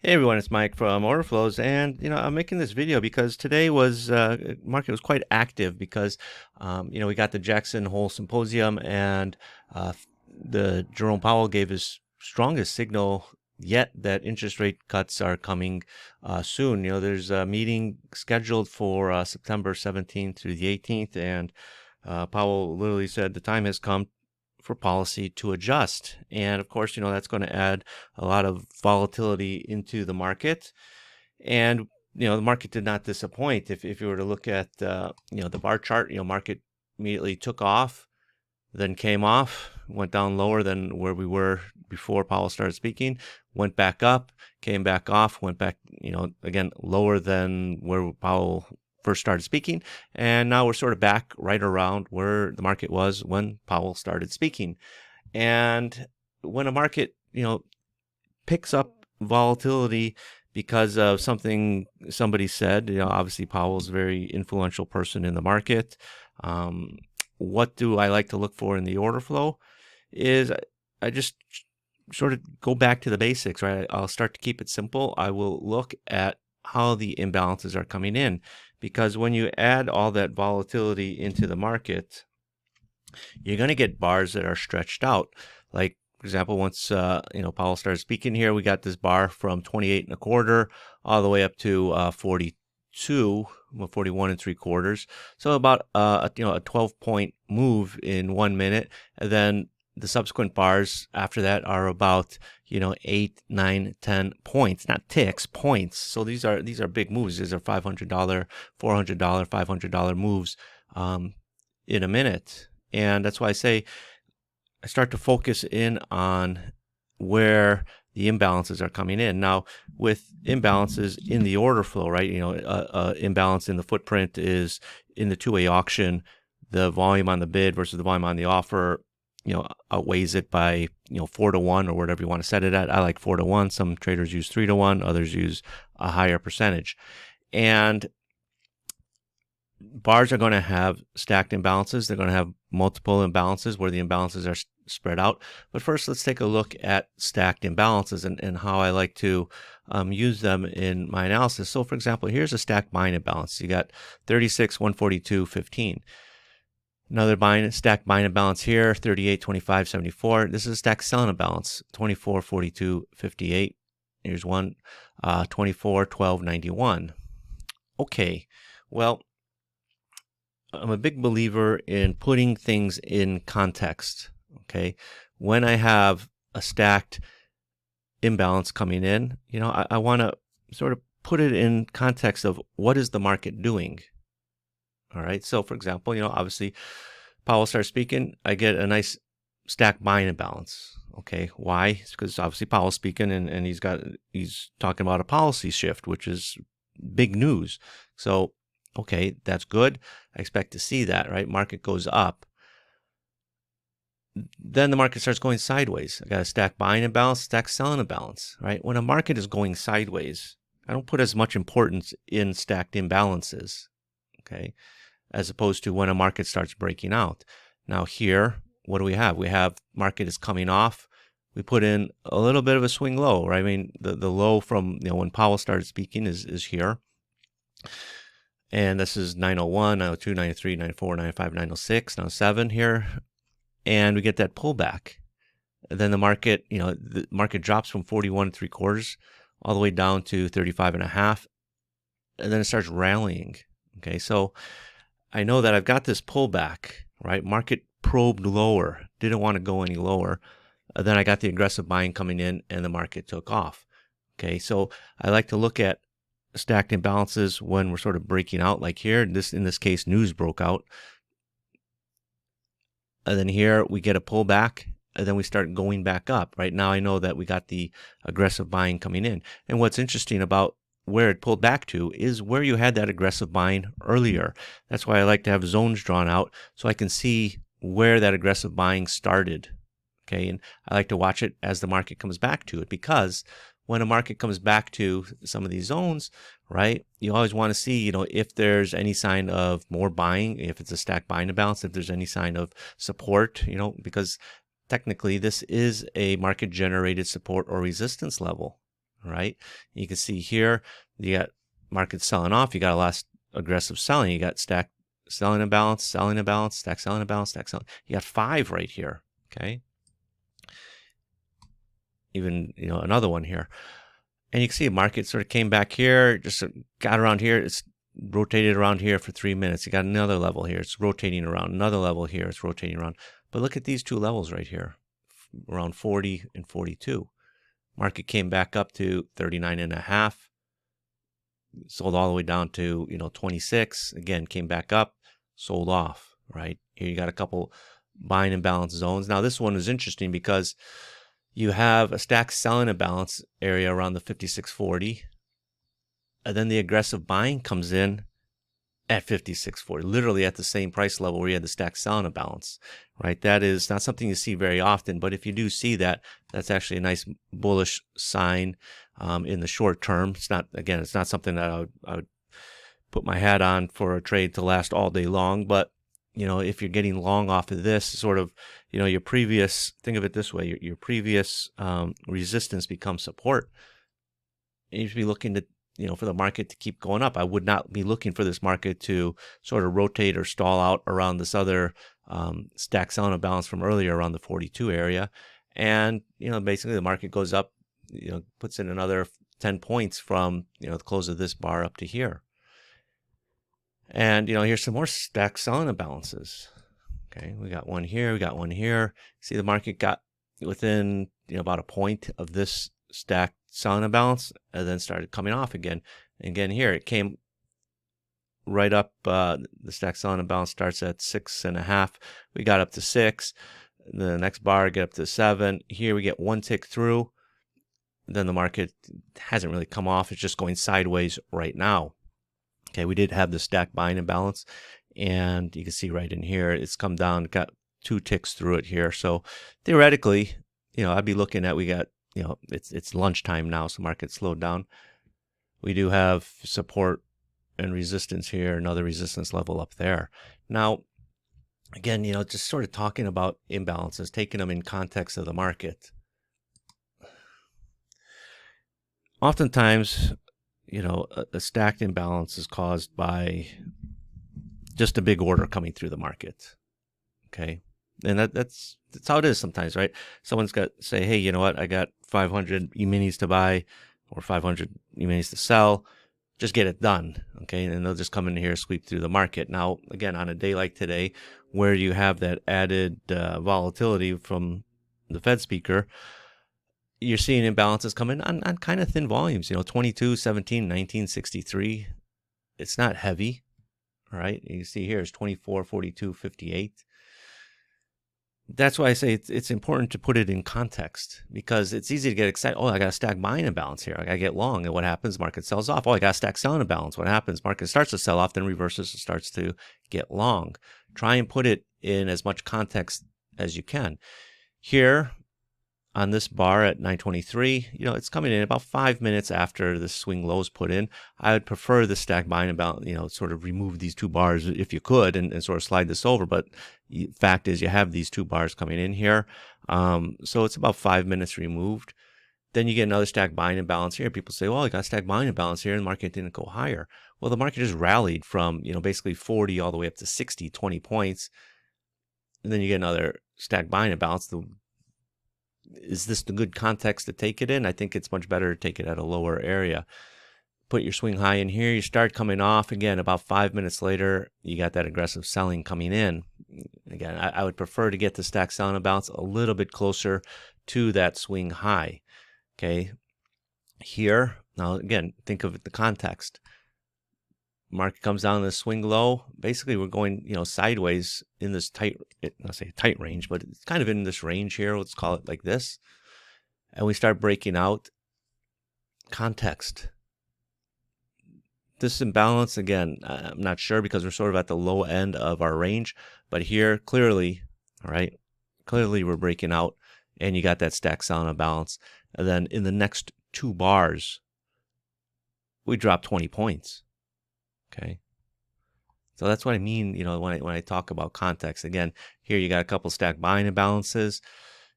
Hey everyone, it's Mike from Orderflows, and I'm making this video because today was market was quite active because we got the Jackson Hole Symposium, and the Jerome Powell gave his strongest signal yet that interest rate cuts are coming soon. There's a meeting scheduled for September 17th through the 18th, and Powell literally said the time has come for policy to adjust. And of course, that's going to add a lot of volatility into the market. And, the market did not disappoint. If you were to look at, the bar chart, market immediately took off, then came off, went down lower than where we were before Powell started speaking, went back up, came back off, went back, again, lower than where Powell first started speaking. And now we're sort of back right around where the market was when Powell started speaking. And when a market, picks up volatility because of something somebody said, obviously Powell's a very influential person in the market. What do I like to look for in the order flow is I just sort of go back to the basics, right? I'll start to keep it simple. I will look at how the imbalances are coming in, because when you add all that volatility into the market, you're going to get bars that are stretched out. Like, for example, once Powell started speaking here, we got this bar from 28 and a quarter all the way up to 42, 41 and three quarters. So about a 12-point move in 1 minute, and then the subsequent bars after that are about 8, 9, 10 points, not ticks, points. So these are big moves. These are $500, $400, $500 moves in a minute. And that's why I say I start to focus in on where the imbalances are coming in. Now, with imbalances in the order flow, right? Imbalance in the footprint is in the two-way auction, the volume on the bid versus the volume on the offer, outweighs it by 4-to-1 or whatever you want to set it at. I like 4-to-1. Some traders use 3-to-1. Others use a higher percentage. And bars are going to have stacked imbalances. They're going to have multiple imbalances where the imbalances are spread out. But first, let's take a look at stacked imbalances and how I like to use them in my analysis. So, for example, here's a stacked buying imbalance. You got 36, 142, 15. Another stacked buying imbalance here, 38, 25, 74. This is a stacked selling imbalance, 24, 42, 58. Here's one, 24, 12, 91. Okay, well, I'm a big believer in putting things in context. Okay, when I have a stacked imbalance coming in, I want to sort of put it in context of what is the market doing. All right, so for example, obviously Powell starts speaking, I get a nice stacked buying imbalance. Okay, why? It's because obviously Powell's speaking and he's talking about a policy shift, which is big news. So okay, that's good. I expect to see that, right? Market goes up. Then the market starts going sideways. I got a stack buying imbalance, stack selling imbalance, right? When a market is going sideways, I don't put as much importance in stacked imbalances, okay, as opposed to when a market starts breaking out. Now here, what do we have? We have market is coming off. We put in a little bit of a swing low, right? I mean, the low from when Powell started speaking is here. And this is 901, 902, 903, 904, 905, 906, 907 here. And we get that pullback. And then the market drops from 41 and three quarters all the way down to 35 and a half. And then it starts rallying. Okay, so I know that I've got this pullback, right? Market probed lower, didn't want to go any lower. Then I got the aggressive buying coming in and the market took off. Okay, so I like to look at stacked imbalances when we're sort of breaking out, like here. In this case, news broke out. And then here we get a pullback, and then we start going back up. Right now I know that we got the aggressive buying coming in. And what's interesting about where it pulled back to is where you had that aggressive buying earlier. That's why I like to have zones drawn out so I can see where that aggressive buying started. Okay, and I like to watch it as the market comes back to it, because when a market comes back to some of these zones, right, you always want to see, if there's any sign of more buying, if it's a stacked buying imbalance, if there's any sign of support, because technically this is a market generated support or resistance level. right? You can see here, you got market selling off. You got a lot of aggressive selling. You got stack selling imbalance, stack selling imbalance, stack selling. You got 5 right here, okay? Even, another one here. And you can see the market sort of came back here, just got around here. It's rotated around here for 3 minutes. You got another level here. It's rotating around. Another level here. It's rotating around. But look at these 2 levels right here, around 40 and 42. Market came back up to 39.5. Sold all the way down to, 26. Again, came back up, sold off, right? Here you got a couple buying imbalance zones. Now this one is interesting because you have a stack selling imbalance area around the 56.40, and then the aggressive buying comes in at 56.40, literally at the same price level where you had the stack selling imbalance, right? That is not something you see very often, but if you do see that, that's actually a nice bullish sign in the short term. It's not, again, it's not something that I would put my hat on for a trade to last all day long, but if you're getting long off of this sort of, your previous, think of it this way, your previous resistance becomes support. You should be looking to, for the market to keep going up. I would not be looking for this market to sort of rotate or stall out around this other stack selling imbalance from earlier around the 42 area. And, basically the market goes up, puts in another 10 points from, the close of this bar up to here. And, here's some more stack selling imbalances. Okay, we got one here, we got one here. See, the market got within, about a point of this stack selling imbalance and then started coming off again. And again, here it came right up. The stack selling imbalance starts at 6.5. We got up to 6. The next bar get up to 7. Here we get one tick through. Then the market hasn't really come off. It's just going sideways right now. Okay, we did have the stack buying imbalance, and you can see right in here, it's come down, got 2 ticks through it here. So theoretically, I'd be looking at, we got, it's lunchtime now, so market slowed down. We do have support and resistance here, another resistance level up there. Now, again, just sort of talking about imbalances, taking them in context of the market. Oftentimes, a stacked imbalance is caused by just a big order coming through the market. Okay. And that's how it is sometimes, right? Someone's got to say, hey, you know what? I got 500 E-minis to buy or 500 E-minis to sell. Just get it done. Okay. And they'll just come in here, sweep through the market. Now, again, on a day like today, where you have that added volatility from the Fed speaker, you're seeing imbalances come in on kind of thin volumes, 22, 17, 19, 63. It's not heavy, all right? You see here it's 24, 42, 58. That's why I say it's important to put it in context, because it's easy to get excited. Oh, I got a stack buying imbalance here. I got to get long. And what happens? Market sells off. Oh, I got a stack selling imbalance. What happens? Market starts to sell off, then reverses and starts to get long. Try and put it in as much context as you can. Here, on this bar at 923, it's coming in about 5 minutes after the swing lows put in. I would prefer the stack buying about, sort of remove these 2 bars if you could and sort of slide this over. But fact is, you have these 2 bars coming in here. So it's about 5 minutes removed. Then you get another stack buying imbalance here. People say, well, I got a stack buying imbalance here and the market didn't go higher. Well, the market just rallied from, basically 40 all the way up to 60, 20 points. And then you get another stack buying imbalance. Is this the good context to take it in? I think it's much better to take it at a lower area. Put your swing high in here. You start coming off again. About 5 minutes later, you got that aggressive selling coming in. Again, I would prefer to get the stack selling imbalance a little bit closer to that swing high. Okay. Here, now again, think of the context. Market comes down to the swing low. Basically, we're going, sideways in this tight, I'll say tight range, but it's kind of in this range here. Let's call it like this. And we start breaking out. Context. This imbalance, again, I'm not sure because we're sort of at the low end of our range. But here, clearly, all right, clearly we're breaking out. And you got that stack selling imbalance. And then in the next 2 bars, we drop 20 points. Okay. So that's what I mean, when I talk about context. Again, here you got a couple stack buying imbalances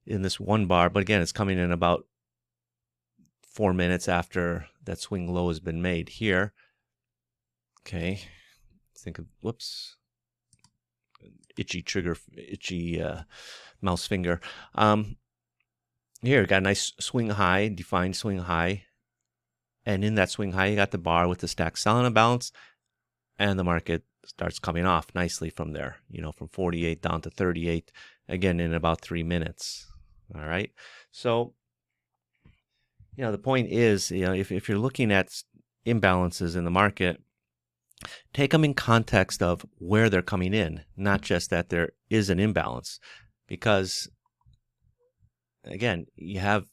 in this 1 bar, but again, it's coming in about 4 minutes after that swing low has been made here. Okay, think of, whoops, itchy mouse finger. Here, got a nice swing high, defined swing high. And in that swing high, you got the bar with the stack selling imbalance, and the market starts coming off nicely from there, from 48 down to 38, again, in about 3 minutes. All right. So, the point is, if you're looking at imbalances in the market, take them in context of where they're coming in, not just that there is an imbalance. Because, again, you have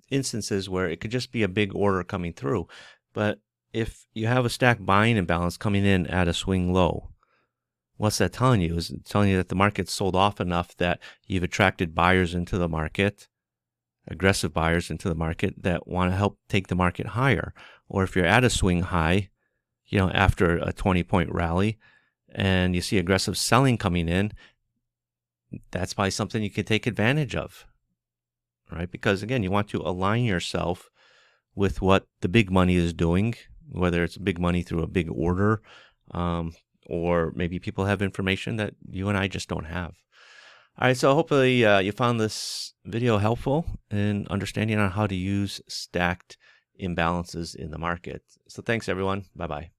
instances where it could just be a big order coming through. But if you have a stack buying imbalance coming in at a swing low, what's that telling you? Is it telling you that the market's sold off enough that you've attracted buyers into the market, aggressive buyers into the market that want to help take the market higher? Or if you're at a swing high, after a 20-point rally and you see aggressive selling coming in, that's probably something you can take advantage of. Right? Because again, you want to align yourself with what the big money is doing, whether it's big money through a big order, or maybe people have information that you and I just don't have. All right, so hopefully you found this video helpful in understanding on how to use stacked imbalances in the market. So thanks, everyone. Bye-bye.